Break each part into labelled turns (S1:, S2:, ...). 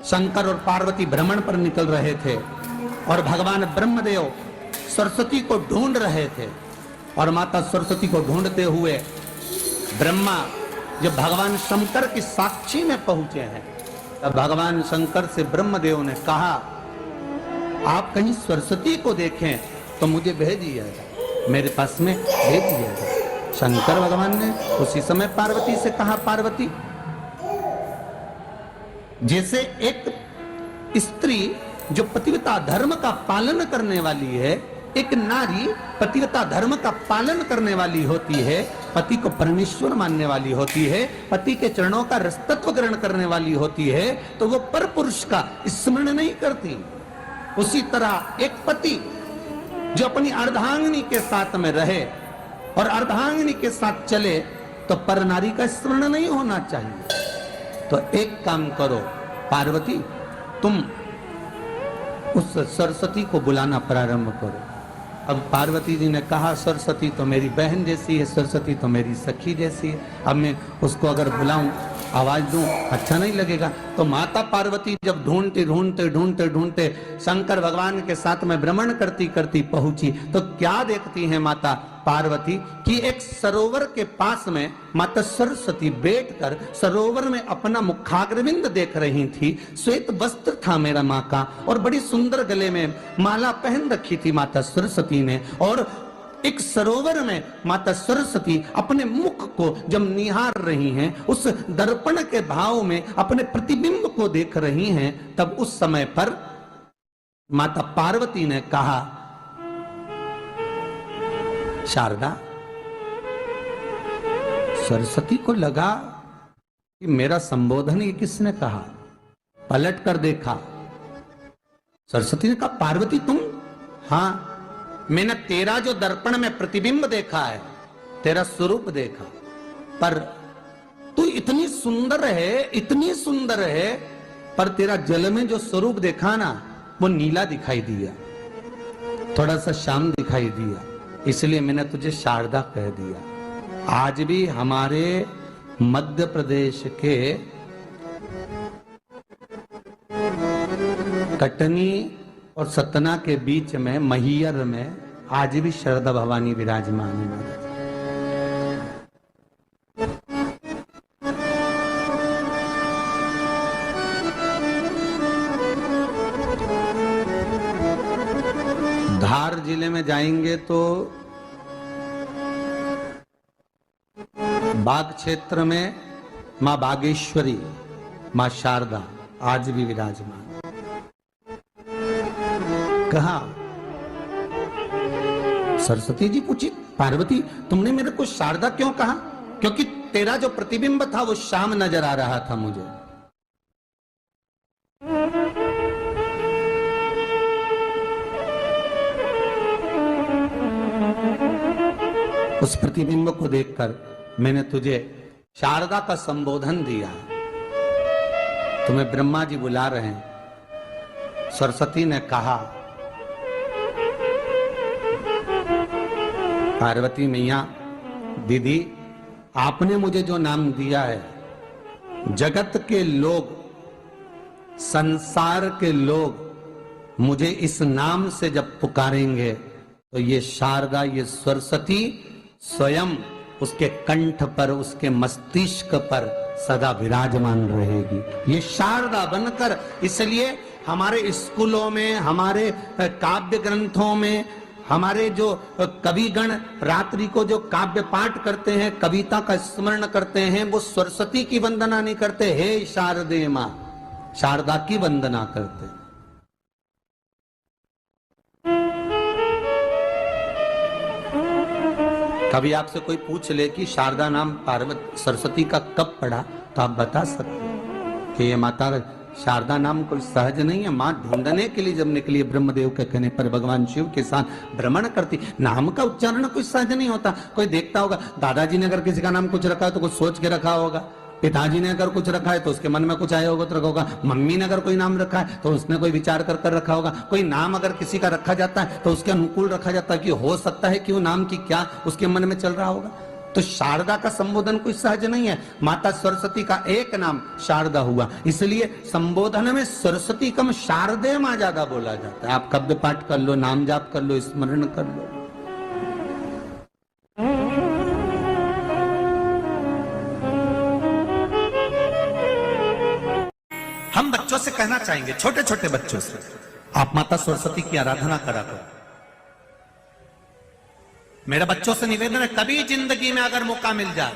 S1: शंकर और पार्वती भ्रमण पर निकल रहे थे और भगवान ब्रह्मदेव सरस्वती को ढूंढ रहे थे। और माता सरस्वती को ढूंढते हुए ब्रह्मा जब भगवान शंकर की साक्षी में पहुंचे हैं, तब भगवान शंकर से ब्रह्मदेव ने कहा, आप कहीं सरस्वती को देखें तो मुझे भेजिएगा, मेरे पास में भेजिएगा। शंकर भगवान ने उसी समय पार्वती से कहा, पार्वती, जैसे एक स्त्री जो पतिव्रता धर्म का पालन करने वाली है, एक नारी पतिव्रता धर्म का पालन करने वाली होती है, पति को परमेश्वर मानने वाली होती है, पति के चरणों का रसतत्व ग्रहण करने वाली होती है, तो वो पर पुरुष का स्मरण नहीं करती। उसी तरह एक पति जो अपनी अर्धांगिनी के साथ में रहे और अर्धांगिनी के साथ चले, तो पर नारी का स्मरण नहीं होना चाहिए। तो एक काम करो पार्वती, तुम उस सरस्वती को बुलाना प्रारंभ करो। अब पार्वती जी ने कहा, सरस्वती तो मेरी बहन जैसी है, सरस्वती तो मेरी सखी जैसी है, अब मैं उसको अगर बुलाऊं, आवाज दूं, अच्छा नहीं लगेगा। तो माता पार्वती जब ढूंढते ढूंढते ढूंढते ढूंढते शंकर भगवान के साथ में भ्रमण करती करती पहुंची, तो क्या देखती है माता पार्वती कि एक सरोवर के पास में माता सरस्वती बैठकर सरोवर में अपना मुखाग्रविंद देख रही थी। श्वेत वस्त्र था मेरा माँ का और बड़ी सुंदर गले में माला पहन रखी थी माता सरस्वती ने, और एक सरोवर में माता सरस्वती अपने मुख को जब निहार रही हैं, उस दर्पण के भाव में अपने प्रतिबिंब को देख रही हैं, तब उस समय पर माता पार्वती ने कहा, शारदा, सरस्वती को लगा कि मेरा संबोधन ये किसने कहा। पलट कर देखा, सरस्वती ने कहा, पार्वती तुम? हाँ, मैंने तेरा जो दर्पण में प्रतिबिंब देखा है, तेरा स्वरूप देखा, पर तू इतनी सुंदर है, इतनी सुंदर है, पर तेरा जल में जो स्वरूप देखा ना, वो नीला दिखाई दिया, थोड़ा सा श्याम दिखाई दिया, इसलिए मैंने तुझे शारदा कह दिया। आज भी हमारे मध्य प्रदेश के कटनी और सतना के बीच में महियर में आज भी शारदा भवानी विराजमान है। धार जिले में जाएंगे तो बाग क्षेत्र में मां बागेश्वरी, मां शारदा आज भी विराजमान। कहा, सरस्वती जी पूछी, पार्वती तुमने मेरे को शारदा क्यों कहा? क्योंकि तेरा जो प्रतिबिंब था वो श्याम नजर आ रहा था मुझे। उस प्रतिबिंब को देखकर मैंने तुझे शारदा का संबोधन दिया। तुम्हें ब्रह्मा जी बुला रहे हैं। सरस्वती ने कहा, पार्वती मैया, दीदी, आपने मुझे जो नाम दिया है, जगत के लोग, संसार के लोग मुझे इस नाम से जब पुकारेंगे, तो ये शारदा, ये सरस्वती स्वयं उसके कंठ पर, उसके मस्तिष्क पर सदा विराजमान रहेगी, ये शारदा बनकर। इसलिए हमारे स्कूलों में, हमारे काव्य ग्रंथों में, हमारे जो कविगण रात्रि को जो काव्य पाठ करते हैं, कविता का स्मरण करते हैं, वो सरस्वती की वंदना नहीं करते, हे शारदे मां, शारदा की वंदना करते। कभी आपसे कोई पूछ ले कि शारदा नाम पार्वती सरस्वती का कब पड़ा, तो आप बता सकते हैं कि ये माता शारदा नाम कोई सहज नहीं है। मां ढूंढने के लिए जब निकली, ब्रह्मदेव के कहने पर भगवान शिव के साथ भ्रमण करती। नाम का उच्चारण कोई सहज नहीं होता। कोई देखता होगा, दादाजी ने अगर किसी का नाम कुछ रखा है तो कुछ सोच के रखा होगा, पिताजी ने अगर कुछ रखा है तो उसके मन में कुछ आया होगा तो रखा होगा, मम्मी ने अगर कोई नाम रखा है तो उसने कोई विचार कर कर रखा होगा। कोई नाम अगर किसी का रखा जाता है तो उसके अनुकूल रखा जाता है कि हो सकता है कि वो नाम की क्या उसके मन में चल रहा होगा। तो शारदा का संबोधन कोई सहज नहीं है। माता सरस्वती का एक नाम शारदा हुआ, इसलिए संबोधन में सरस्वती कम शारदे मां ज्यादा बोला जाता है। आप शब्द पाठ कर लो, नाम जाप कर लो, स्मरण कर लो। हम बच्चों से कहना चाहेंगे, छोटे छोटे बच्चों से, आप माता सरस्वती की आराधना करा करो। मेरा बच्चों से निवेदन है, कभी जिंदगी में अगर मौका मिल जाए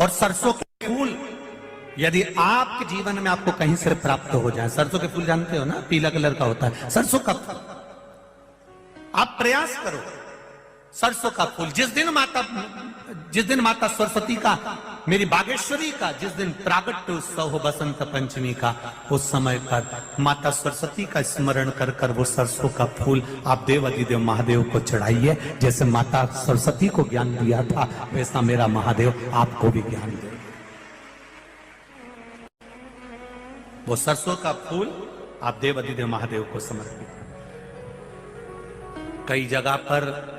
S1: और सरसों के फूल यदि आपके जीवन में आपको कहीं से प्राप्त हो जाए, सरसों के फूल जानते हो ना, पीला कलर का होता है सरसों का फूल, आप प्रयास करो सरसों का फूल। जिस दिन माता सरस्वती का, मेरी बागेश्वरी का जिस दिन प्रागट्य उत्सव हो बसंत पंचमी का, उस समय पर माता सरस्वती का स्मरण कर कर वो सरसों का फूल आप देव अधिदेव महादेव को चढ़ाइए। जैसे माता सरस्वती को ज्ञान दिया था, वैसा मेरा महादेव आपको भी ज्ञान दे। वो सरसों का फूल आप देव अधिदेव महादेव को समर्पित। कई जगह पर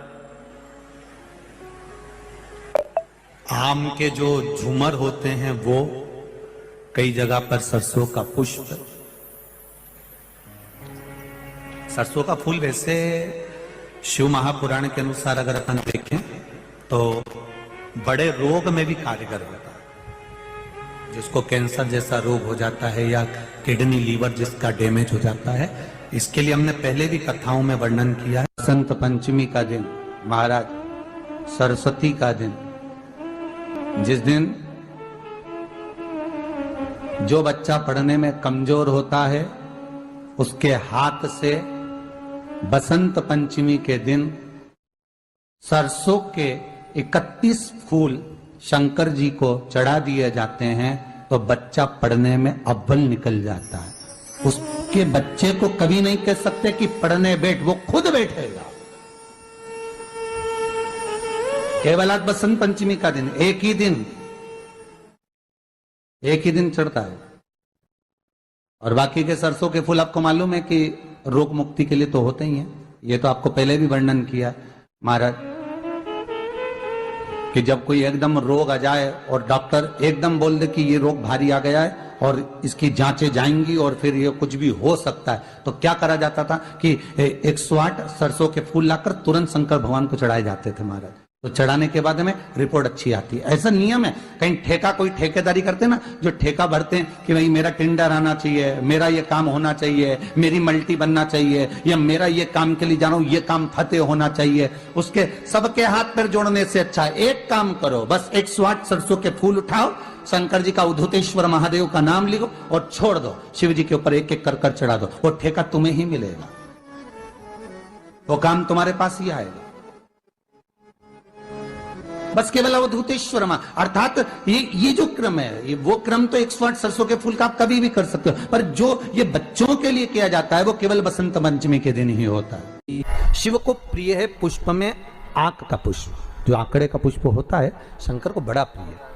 S1: आम के जो झूमर होते हैं वो, कई जगह पर सरसों का पुष्प, सरसों का फूल वैसे शिव महापुराण के अनुसार अगर अपन देखें तो बड़े रोग में भी कारगर होता है। जिसको कैंसर जैसा रोग हो जाता है या किडनी लीवर जिसका डैमेज हो जाता है, इसके लिए हमने पहले भी कथाओं में वर्णन किया है। बसंत पंचमी का दिन, महाराज सरस्वती का दिन, जिस दिन जो बच्चा पढ़ने में कमजोर होता है उसके हाथ से बसंत पंचमी के दिन सरसों के 31 फूल शंकर जी को चढ़ा दिए जाते हैं, तो बच्चा पढ़ने में अव्वल निकल जाता है। उसके बच्चे को कभी नहीं कह सकते कि पढ़ने बैठ, वो खुद बैठेगा। केवल आज बसंत पंचमी का दिन, एक ही दिन चढ़ता है, और बाकी के सरसों के फूल आपको मालूम है कि रोग मुक्ति के लिए तो होते ही हैं। ये तो आपको पहले भी वर्णन किया महाराज कि जब कोई एकदम रोग आ जाए और डॉक्टर एकदम बोल दे कि ये रोग भारी आ गया है और इसकी जांचें जाएंगी और फिर ये कुछ भी हो सकता है, तो क्या करा जाता था कि 108 सरसों के फूल लाकर तुरंत शंकर भगवान को चढ़ाए जाते थे महाराज। तो चढ़ाने के बाद में रिपोर्ट अच्छी आती है। ऐसा नियम है। कहीं ठेका, कोई ठेकेदारी करते हैं ना, जो ठेका भरते हैं कि भाई मेरा टेंडर आना चाहिए, मेरा ये काम होना चाहिए, मेरी मल्टी बनना चाहिए, या मेरा ये काम के लिए जा रहा हूं, ये काम फतेह होना चाहिए, उसके सबके हाथ पैर जोड़ने से अच्छा है एक काम करो, बस 108 सरसों के फूल उठाओ, शंकर जी का उद्धतेश्वर महादेव का नाम लिखो और छोड़ दो, शिव जी के ऊपर एक एक कर चढ़ा दो, वो ठेका तुम्हें ही मिलेगा, वो काम तुम्हारे पास ही आएगा। बस केवल अवधूतेश्वर मां, अर्थात ये जो क्रम है, ये वो क्रम तो 108 सरसों के फूल का आप कभी भी कर सकते हो, पर जो ये बच्चों के लिए किया जाता है वो केवल बसंत पंचमी के दिन ही होता है। शिव को प्रिय है पुष्प में आंक का पुष्प, जो आंकड़े का पुष्प होता है शंकर को बड़ा प्रिय है।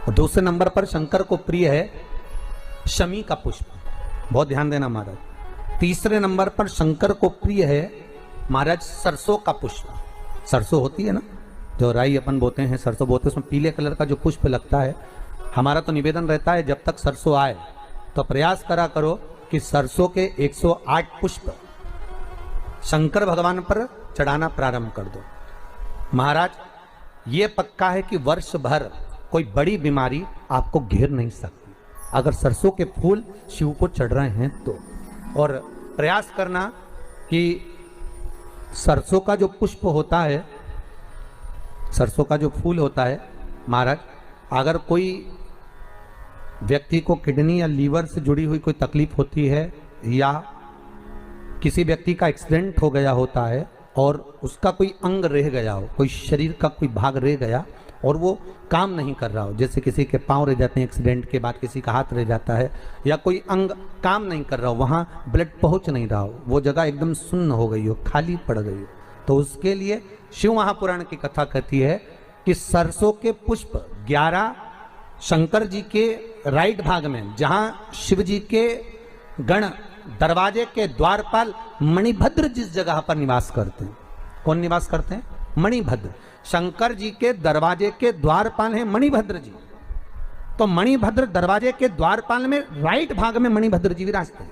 S1: और दूसरे नंबर पर शंकर को प्रिय है शमी का पुष्प, बहुत ध्यान देना महाराज। तीसरे नंबर पर शंकर को प्रिय है महाराज सरसों का पुष्प। सरसों होती है ना, जो राई अपन बोते हैं, सरसों बोते हैं, उसमें पीले कलर का जो पुष्प लगता है। हमारा तो निवेदन रहता है जब तक सरसों आए तो प्रयास करा करो कि सरसों के 108 पुष्प शंकर भगवान पर चढ़ाना प्रारंभ कर दो। महाराज ये पक्का है कि वर्ष भर कोई बड़ी बीमारी आपको घेर नहीं सकती अगर सरसों के फूल शिव को चढ़ रहे हैं तो। और प्रयास करना कि सरसों का जो पुष्प होता है, सरसों का जो फूल होता है महाराज, अगर कोई व्यक्ति को किडनी या लीवर से जुड़ी हुई कोई तकलीफ होती है, या किसी व्यक्ति का एक्सीडेंट हो गया होता है और उसका कोई अंग रह गया हो, कोई शरीर का कोई भाग रह गया और वो काम नहीं कर रहा हो, जैसे किसी के पांव रह जाते हैं एक्सीडेंट के बाद, किसी का हाथ रह जाता है, या कोई अंग काम नहीं कर रहा हो, वहाँ ब्लड पहुँच नहीं रहा हो, वो जगह एकदम सुन्न हो गई हो, खाली पड़ गई हो, तो उसके लिए शिव महापुराण की कथा कहती है कि सरसों के पुष्प 11 शंकर जी के राइट भाग में, जहाँ शिव जी के गण दरवाजे के द्वारपाल मणिभद्र जिस जगह पर निवास करते हैं, कौन निवास करते हैं? मणिभद्र। शंकर जी के दरवाजे के द्वारपाल हैं मणिभद्र जी। तो मणिभद्र दरवाजे के द्वारपाल में राइट भाग में मणिभद्र जी विराजते हैं।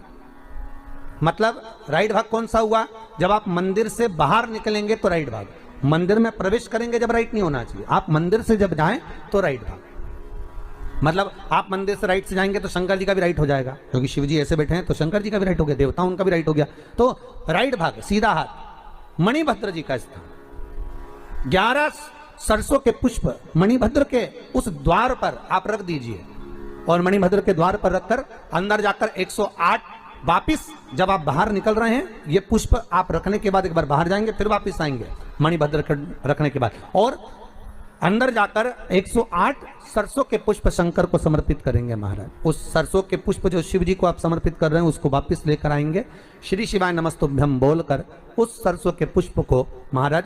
S1: मतलब राइट भाग कौन सा हुआ? जब आप मंदिर से बाहर निकलेंगे तो राइट भाग, मंदिर में प्रवेश करेंगे जब राइट नहीं होना चाहिए, आप मंदिर से जब जाएं तो राइट भाग। मतलब आप मंदिर से राइट से जाएंगे तो शंकर जी का भी राइट हो जाएगा, क्योंकि शिव जी ऐसे बैठे हैं तो शंकर जी का भी राइट हो गया, देवता उनका भी राइट हो गया। तो राइट भाग सीधा हाथ मणिभद्र जी का स्थान। 11 सरसों के पुष्प मणिभद्र के उस द्वार पर आप रख दीजिए, और मणिभद्र के द्वार पर रखकर अंदर जाकर 108 वापिस जब आप बाहर निकल रहे हैं, ये पुष्प आप रखने के बाद एक बार बाहर जाएंगे, फिर वापिस आएंगे मणिभद्र के रखने के बाद, और अंदर जाकर 108 सरसों के पुष्प शंकर को समर्पित करेंगे महाराज। उस सरसों के पुष्प जो शिव जी को आप समर्पित कर रहे हैं उसको वापिस लेकर आएंगे, श्री शिवाय नमस्तुभ्यम बोलकर उस सरसों के पुष्प को महाराज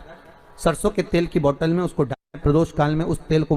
S1: सरसों के तेल की बोतल में उसको प्रदोष काल में उस तेल को